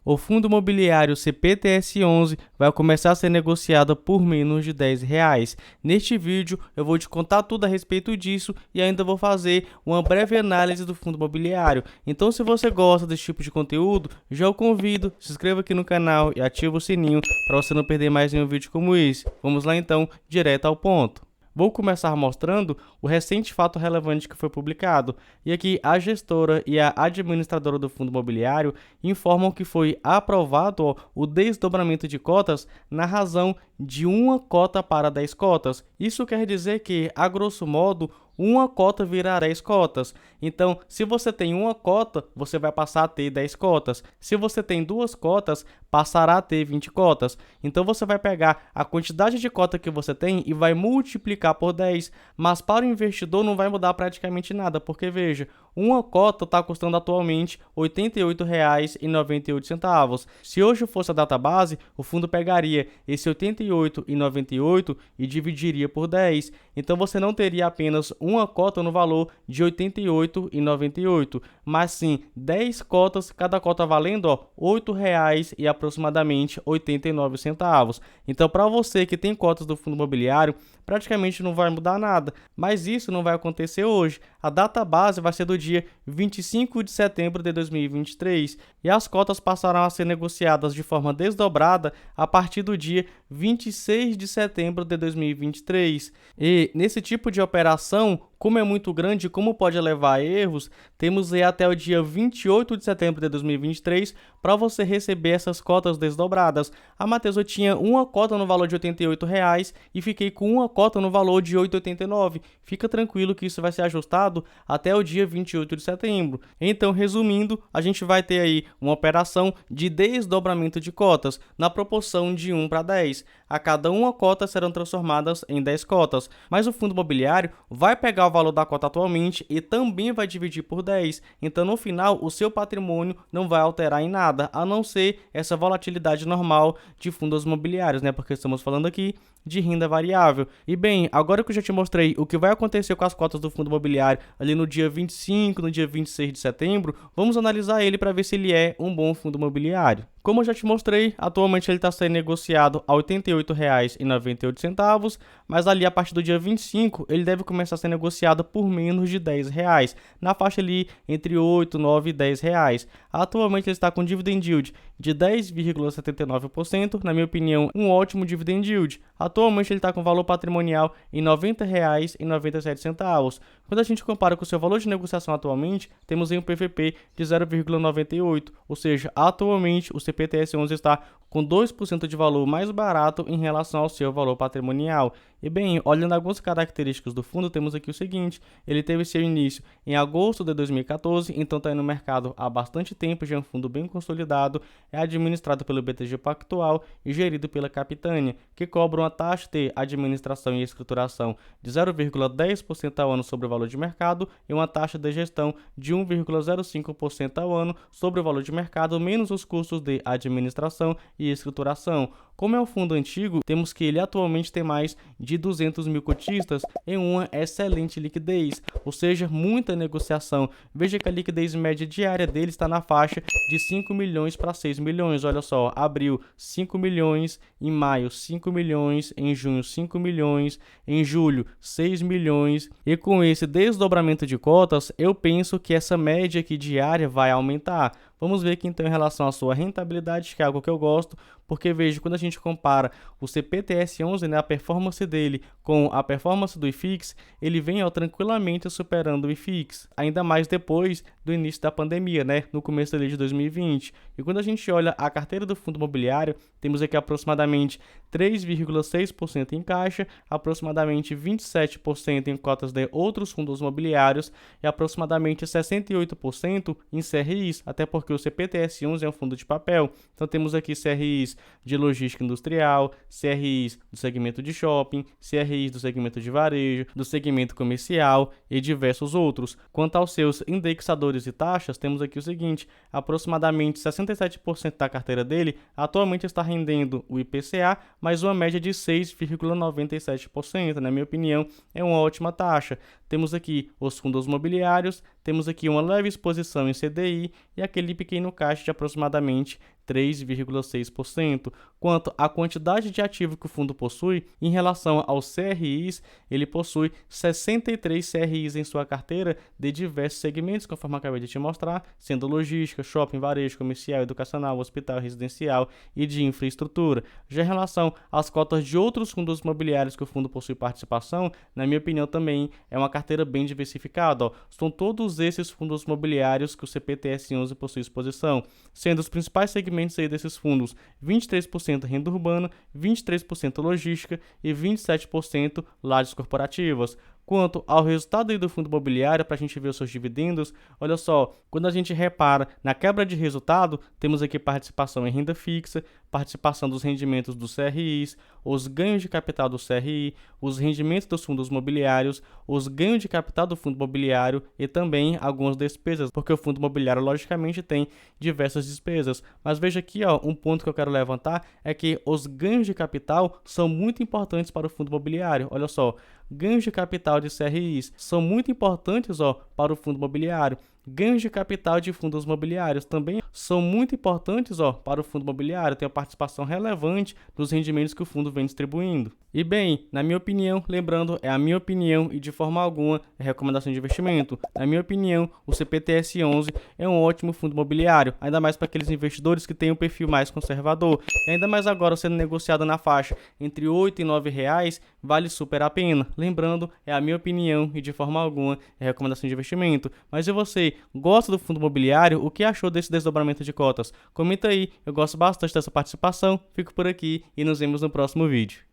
O fundo imobiliário CPTS11 vai começar a ser negociado por menos de R$ 10. Neste vídeo eu vou te contar tudo a respeito disso e ainda vou fazer uma breve análise do fundo imobiliário. Então, se você gosta desse tipo de conteúdo, já o convido, se inscreva aqui no canal e ativa o sininho para você não perder mais nenhum vídeo como esse. Vamos lá então, direto ao ponto. Vou começar mostrando o recente fato relevante que foi publicado, e aqui a gestora e a administradora do fundo imobiliário informam que foi aprovado o desdobramento de cotas na razão de uma cota para 10 cotas. Isso quer dizer que, a grosso modo, uma cota virá 10 cotas. Então, se você tem uma cota, você vai passar a ter 10 cotas. Se você tem duas cotas, passará a ter 20 cotas. Então, você vai pegar a quantidade de cota que você tem e vai multiplicar por 10. Mas para o investidor não vai mudar praticamente nada, porque veja, uma cota está custando atualmente R$ 88,98. Se hoje fosse a data base, o fundo pegaria esse R$ 88,98 e dividiria por 10. Então, você não teria apenas uma cota no valor de R$ 88,98, mas sim 10 cotas, cada cota valendo R$ 8,00 e aproximadamente 89 centavos. Então, para você que tem cotas do fundo imobiliário, praticamente não vai mudar nada, mas isso não vai acontecer hoje. A data base vai ser do dia 25 de setembro de 2023 e as cotas passarão a ser negociadas de forma desdobrada a partir do dia 26 de setembro de 2023. E nesse tipo de operação, como é muito grande e como pode levar a erros, temos aí até o dia 28 de setembro de 2023 para você receber essas cotas desdobradas. Matheus, eu tinha uma cota no valor de R$ 88,00 e fiquei com uma cota no valor de R$ 8,89. Fica tranquilo que isso vai ser ajustado até o dia 28 de setembro. Então, resumindo, a gente vai ter aí uma operação de desdobramento de cotas na proporção de 1 para 10. A cada uma cota serão transformadas em 10 cotas, mas o fundo imobiliário vai pegar o valor da cota atualmente e também vai dividir por 10. Então, no final, o seu patrimônio não vai alterar em nada, a não ser essa volatilidade normal de fundos imobiliários, né? Porque estamos falando aqui de renda variável. E bem, agora que eu já te mostrei o que vai acontecer com as cotas do fundo imobiliário ali no dia 25, no dia 26 de setembro, vamos analisar ele para ver se ele é um bom fundo imobiliário. Como eu já te mostrei, atualmente ele está sendo negociado a R$ 88,98, mas ali a partir do dia 25 ele deve começar a ser negociado por menos de R$ 10, na faixa ali entre 8, 9 e R$ 10. Atualmente ele está com dividend yield de 10,79%, na minha opinião, um ótimo dividend yield. Atualmente ele está com valor patrimonial em R$ 90,97. Quando a gente compara com o seu valor de negociação atualmente, temos aí um PVP de 0,98, ou seja, atualmente o CPTS11 está com 2% de valor mais barato em relação ao seu valor patrimonial. E bem, olhando algumas características do fundo, temos aqui o seguinte: ele teve seu início em agosto de 2014, então está aí no mercado há bastante tempo, já é um fundo bem consolidado, é administrado pelo BTG Pactual e gerido pela Capitânia, que cobra uma taxa de administração e escrituração de 0,10% ao ano sobre o valor de mercado e uma taxa de gestão de 1,05% ao ano sobre o valor de mercado, menos os custos de administração e escrituração. Como é um fundo antigo, temos que ele atualmente tem mais de 200 mil cotistas em uma excelente liquidez, ou seja, muita negociação. Veja que a liquidez média diária dele está na faixa de 5 milhões para 6 milhões. Olha só, abril 5 milhões, em maio 5 milhões, em junho 5 milhões, em julho 6 milhões. E com esse desdobramento de cotas, eu penso que essa média aqui diária vai aumentar. Vamos ver aqui então em relação à sua rentabilidade, que é algo que eu gosto, porque veja, quando a gente compara o CPTS11, né, a performance dele com a performance do IFIX, ele vem tranquilamente superando o IFIX, ainda mais depois do início da pandemia, né, no começo ali de 2020. E quando a gente olha a carteira do fundo imobiliário, temos aqui aproximadamente 3,6% em caixa, aproximadamente 27% em cotas de outros fundos imobiliários e aproximadamente 68% em CRIs, até porque o CPTS11 é um fundo de papel. Então temos aqui CRIs de logística industrial, CRIs do segmento de shopping, CRIs do segmento de varejo, do segmento comercial e diversos outros. Quanto aos seus indexadores e taxas, temos aqui o seguinte: aproximadamente 67% da carteira dele atualmente está rendendo o IPCA, mais uma média de 6,97%. Na minha opinião, é uma ótima taxa. Temos aqui os fundos imobiliários, temos aqui uma leve exposição em CDI e aquele pequeno caixa de aproximadamente 3,6%. Quanto à quantidade de ativo que o fundo possui, em relação aos CRIs, ele possui 63 CRIs em sua carteira de diversos segmentos, conforme eu acabei de te mostrar, sendo logística, shopping, varejo, comercial, educacional, hospital, residencial e de infraestrutura. Já em relação às cotas de outros fundos imobiliários que o fundo possui participação, na minha opinião também é uma carteira bem diversificada. São todos esses fundos imobiliários que o CPTS-11 possui exposição, sendo os principais segmentos aí desses fundos 23% renda urbana, 23% logística e 27% lajes corporativas. Quanto ao resultado aí do fundo imobiliário, para a gente ver os seus dividendos, olha só, quando a gente repara na quebra de resultado, temos aqui participação em renda fixa, participação dos rendimentos dos CRIs, os ganhos de capital do CRI, os rendimentos dos fundos imobiliários, os ganhos de capital do fundo imobiliário e também algumas despesas, porque o fundo imobiliário logicamente tem diversas despesas. Mas veja aqui, ó, um ponto que eu quero levantar é que os ganhos de capital são muito importantes para o fundo imobiliário. Olha só, ganhos de capital de CRIs são muito importantes, ó, para o fundo imobiliário. Ganhos de capital de fundos imobiliários também são muito importantes, ó, para o fundo imobiliário, tem a participação relevante dos rendimentos que o fundo vem distribuindo. E bem, na minha opinião, lembrando, é a minha opinião e de forma alguma é recomendação de investimento. Na minha opinião, o CPTS-11 é um ótimo fundo imobiliário, ainda mais para aqueles investidores que têm um perfil mais conservador. E ainda mais agora sendo negociado na faixa entre R$ 8 e R$ 9, vale super a pena. Lembrando, é a minha opinião e de forma alguma é recomendação de investimento. Mas e você, gosta do fundo imobiliário? O que achou desse desdobramento de cotas? Comenta aí, eu gosto bastante dessa participação. Fico por aqui e nos vemos no próximo vídeo.